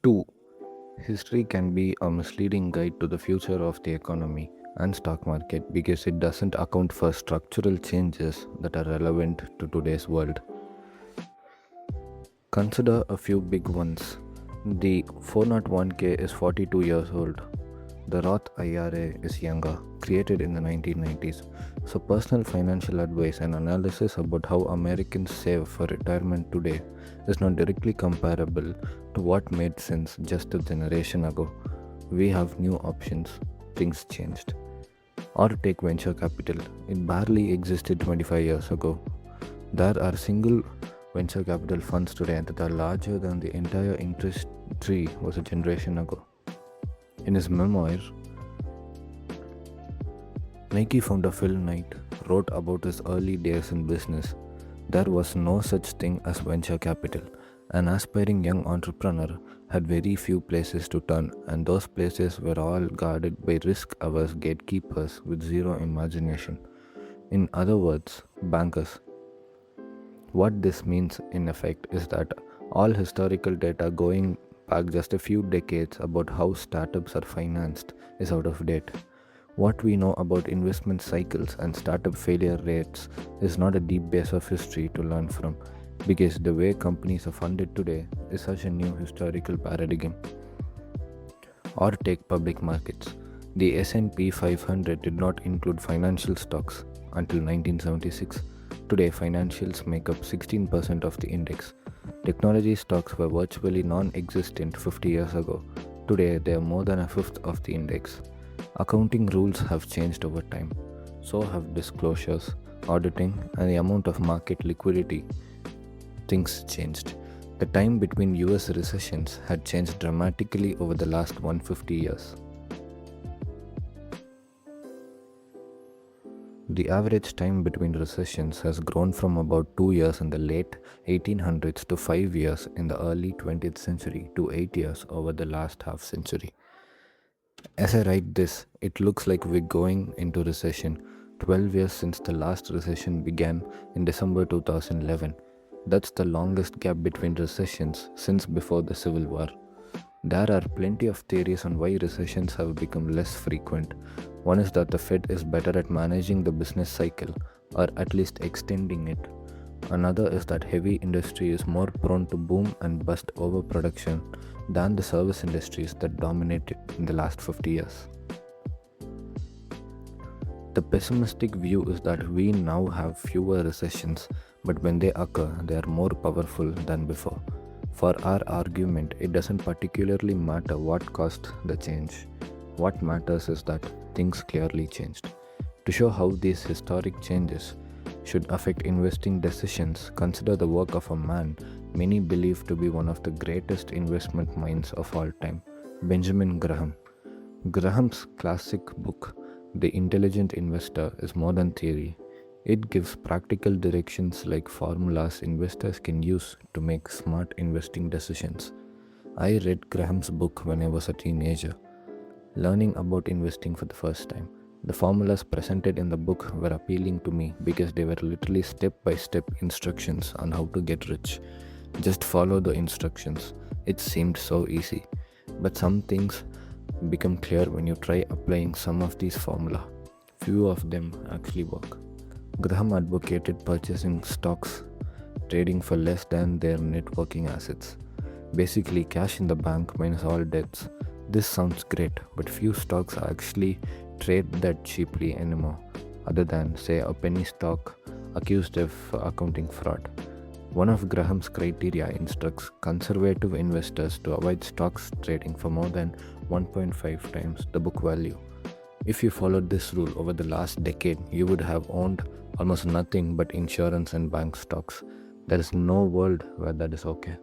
2. History can be a misleading guide to the future of the economy and stock market because it doesn't account for structural changes that are relevant to today's world. Consider a few big ones. The 401k is 42 years old. The Roth IRA is younger, created in the 1990s. So, personal financial advice and analysis about how Americans save for retirement today is not directly comparable to what made sense just a generation ago. We have new options, things changed. Or take venture capital, it barely existed 25 years ago. There are single venture capital funds today that are larger than the entire industry was a generation ago. In his memoir, Nike founder Phil Knight wrote about his early days in business. There was no such thing as venture capital. An aspiring young entrepreneur had very few places to turn, and those places were all guarded by risk averse gatekeepers with zero imagination. In other words, bankers. What this means, in effect, is that all historical data going back just a few decades about how startups are financed is out of date. What we know about investment cycles and startup failure rates is not a deep base of history to learn from, because the way companies are funded today is such a new historical paradigm. Or take public markets. The S&P 500 did not include financial stocks until 1976. Today, financials make up 16% of the index. Technology stocks were virtually non-existent 50 years ago. Today, they are more than a fifth of the index. Accounting rules have changed over time. So have disclosures, auditing, and the amount of market liquidity. Things changed. The time between US recessions had changed dramatically over the last 150 years. The average time between recessions has grown from about 2 years in the late 1800s to 5 years in the early 20th century to 8 years over the last half century. As I write this, it looks like we're going into recession 12 years since the last recession began in December 2011. That's the longest gap between recessions since before the Civil War. There are plenty of theories on why recessions have become less frequent. One is that the Fed is better at managing the business cycle, or at least extending it. Another is that heavy industry is more prone to boom and bust overproduction than the service industries that dominated in the last 50 years. The pessimistic view is that we now have fewer recessions, but when they occur, they are more powerful than before. For our argument, it doesn't particularly matter what caused the change. What matters is that things clearly changed. To show how these historic changes should affect investing decisions, consider the work of a man many believe to be one of the greatest investment minds of all time, Benjamin Graham. Graham's classic book, The Intelligent Investor, is more than theory. It gives practical directions like formulas investors can use to make smart investing decisions. I read Graham's book when I was a teenager, learning about investing for the first time. The formulas presented in the book were appealing to me because they were literally step-by-step instructions on how to get rich. Just follow the instructions. It seemed so easy. But some things become clear when you try applying some of these formula. Few of them actually work. Graham advocated purchasing stocks trading for less than their net working assets. Basically, cash in the bank minus all debts. This sounds great, but few stocks actually trade that cheaply anymore, other than, say, a penny stock accused of accounting fraud. One of Graham's criteria instructs conservative investors to avoid stocks trading for more than 1.5 times the book value. If you followed this rule over the last decade, you would have owned almost nothing but insurance and bank stocks. There is no world where that is okay.